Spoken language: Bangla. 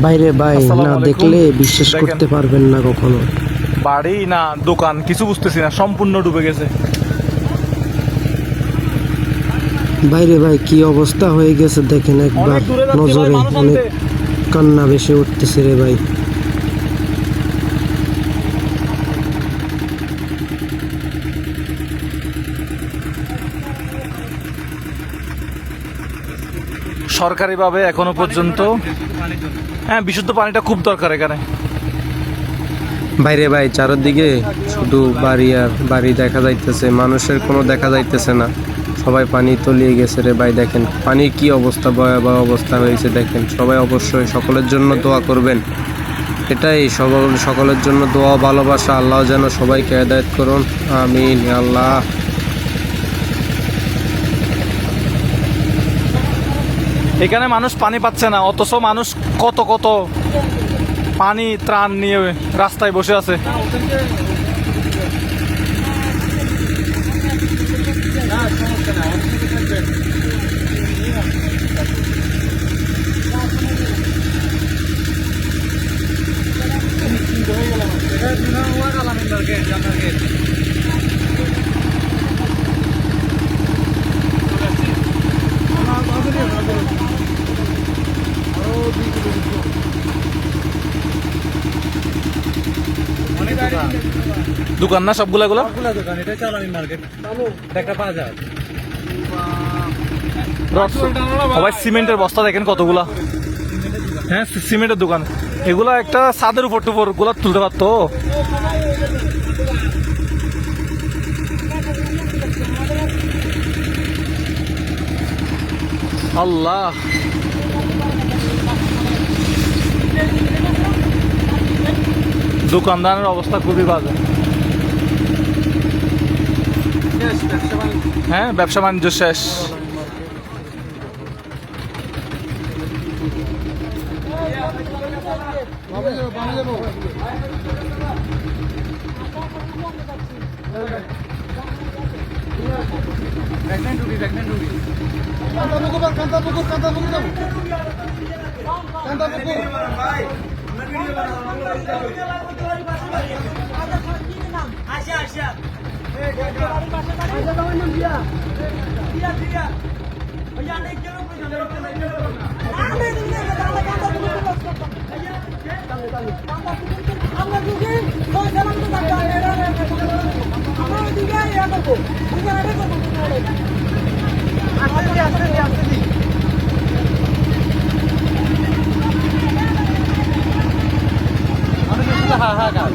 বাইরে ভাই না দেখলে বিশ্বাস করতে পারবেন না কখনো। বাড়ি না দোকান কিছু বুঝতেছি না, সম্পূর্ণ ডুবে গেছে। বাইরে ভাই কি অবস্থা হয়ে গেছে দেখেন একবার অনেক দূরে যাচ্ছি ভাই, নজরে, মানুষ অনেক আনতে। কান্না ভেসে উঠতেছে রে ভাই। সরকারিভাবে এখনো পর্যন্ত হ্যাঁ বিশুদ্ধ পানিটা খুব দরকার এখানে। বাইরে ভাই চারদিকে শুধু বাড়ি আর বাড়ি দেখা যাইতেছে, মানুষের কোনো দেখা যাইতেছে না, সবাই পানি তলিয়ে গেছে রে ভাই। দেখেন পানির কি অবস্থা, ভয়াবহ অবস্থা হয়েছে দেখেন। সবাই অবশ্যই সকলের জন্য দোয়া করবেন, এটাই সকলের জন্য দোয়া ভালোবাসা। আল্লাহ যেন সবাইকে হেদায়েত করুন, আমিন আল্লাহ। এখানে মানুষ পানি পাচ্ছে না, অথচ মানুষ কত কত পানি ত্রাণ নিয়ে রাস্তায় বসে আছে। দোকান না সবগুলা এগুলো? দোকান, এটা চালানি মার্কেট, একটা বাজার। সবাই সিমেন্টের বস্তা দেখেন কতগুলা। হ্যাঁ সিমেন্টের দোকান এগুলা, একটা ছাদের উপর টুপর গুলা তুলতে পারতো। আল্লাহ, দোকানদারের অবস্থা খুবই বাজে। হ্যাঁ ব্যবসা বাণিজ্য শেষ। হ্যাঁ হ্যাঁ